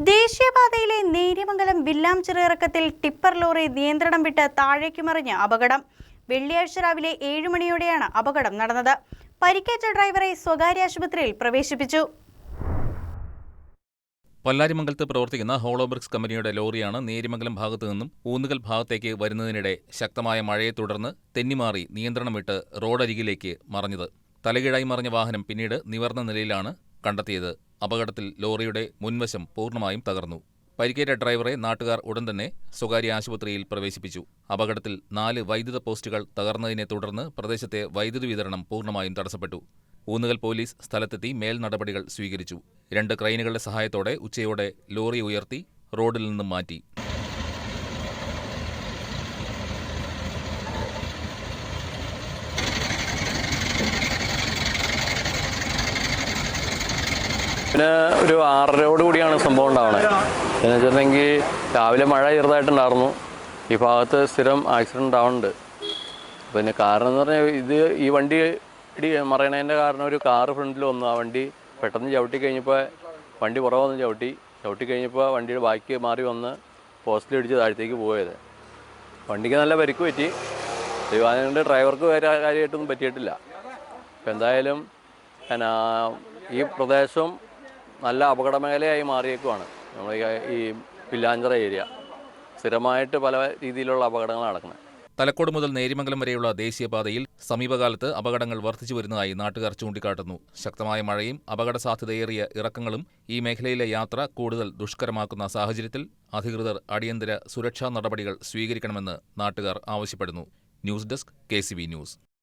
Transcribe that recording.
ദേശീയപാതയിലെ Neriamangalam വില്ലാംചിറയിറക്കത്തിൽ tipper lorry നിയന്ത്രണം വിട്ട് താഴേക്ക് മറിഞ്ഞ് അപകടം. വെള്ളിയാഴ്ച രാവിലെ 7 മണിയോടെയാണ് അപകടം നടന്നത്. പരിക്കേറ്റ ഡ്രൈവറെ സ്വകാര്യ ആശുപത്രിയിൽ പ്രവേശിപ്പിച്ചു. പല്ലാരിമംഗലത്ത് പ്രവർത്തിക്കുന്ന ഹോളോബ്രിക്സ് കമ്പനിയുടെ ലോറിയാണ് നേര്യമംഗലം ഭാഗത്തു നിന്നും ഊന്നുകൽ ഭാഗത്തേക്ക് വരുന്നതിനിടെ ശക്തമായ മഴയെ തുടർന്ന് തെന്നിമാറി നിയന്ത്രണം വിട്ട് റോഡരികിലേക്ക് മറിഞ്ഞത്. തലകീഴായി മറിഞ്ഞ വാഹനം പിന്നീട് നിവർന്ന നിലയിലാണ് കണ്ടെത്തിയത്. അപകടത്തിൽ ലോറിയുടെ മുൻവശം പൂർണ്ണമായും തകർന്നു. പരിക്കേറ്റ ഡ്രൈവറെ നാട്ടുകാർ ഉടൻ തന്നെ സ്വകാര്യ ആശുപത്രിയിൽ പ്രവേശിപ്പിച്ചു. അപകടത്തിൽ 4 വൈദ്യുത പോസ്റ്റുകൾ തകർന്നതിനെ തുടർന്ന് പ്രദേശത്തെ വൈദ്യുതി വിതരണം പൂർണ്ണമായും തടസ്സപ്പെട്ടു. ഊന്നുകൽ പോലീസ് സ്ഥലത്തെത്തി മേൽ നടപടികൾ സ്വീകരിച്ചു. 2 ക്രെയിനുകളുടെ സഹായത്തോടെ ഉച്ചയോടെ ലോറി ഉയർത്തി റോഡിൽ നിന്നും മാറ്റി. പിന്നെ ഒരു 6:30 കൂടിയാണ് സംഭവം ഉണ്ടാവണത്. എന്ന് വെച്ചിട്ടുണ്ടെങ്കിൽ രാവിലെ മഴ ചെറുതായിട്ടുണ്ടായിരുന്നു. ഈ ഭാഗത്ത് സ്ഥിരം ആക്സിഡൻറ്റ് ഉണ്ടാവുന്നുണ്ട്. പിന്നെ കാരണം എന്ന് പറഞ്ഞാൽ ഈ വണ്ടി മറയണതിൻ്റെ കാരണം ഒരു കാറ് ഫ്രണ്ടിൽ വന്നു. ആ വണ്ടി പെട്ടെന്ന് ചവിട്ടി കഴിഞ്ഞപ്പോൾ വണ്ടി പുറകെ ചവിട്ടി കഴിഞ്ഞപ്പോൾ വണ്ടിയുടെ ബാക്കി മാറി വന്ന് പോസ്റ്റിലിടിച്ച് താഴത്തേക്ക് പോയത്. വണ്ടിക്ക് നല്ല പരിക്ക് പറ്റി. ദൈവാനുകൊണ്ട് ഡ്രൈവർക്ക് വേറെ കാര്യമായിട്ടൊന്നും പറ്റിയിട്ടില്ല. അപ്പം എന്തായാലും ഈ പ്രദേശം നല്ല അപകട മേഖലയായി മാറിയേക്കുവാണ്. നമ്മൾ ഈ വില്ലാഞ്ചിറ ഏരിയ സ്ഥിരമായിട്ട് പല രീതിയിലുള്ള അപകടങ്ങൾ നടക്കുന്നത്. തലക്കോട് മുതൽ നേര്യമംഗലം വരെയുള്ള ദേശീയപാതയിൽ സമീപകാലത്ത് അപകടങ്ങൾ വർദ്ധിച്ചു വരുന്നതായി നാട്ടുകാർ ചൂണ്ടിക്കാട്ടുന്നു. ശക്തമായ മഴയും അപകട സാധ്യതയേറിയ ഇറക്കങ്ങളും ഈ മേഖലയിലെ യാത്ര കൂടുതൽ ദുഷ്കരമാക്കുന്ന സാഹചര്യത്തിൽ അധികൃതർ അടിയന്തര സുരക്ഷാ നടപടികൾ സ്വീകരിക്കണമെന്ന് നാട്ടുകാർ ആവശ്യപ്പെടുന്നു. News desk KCV news.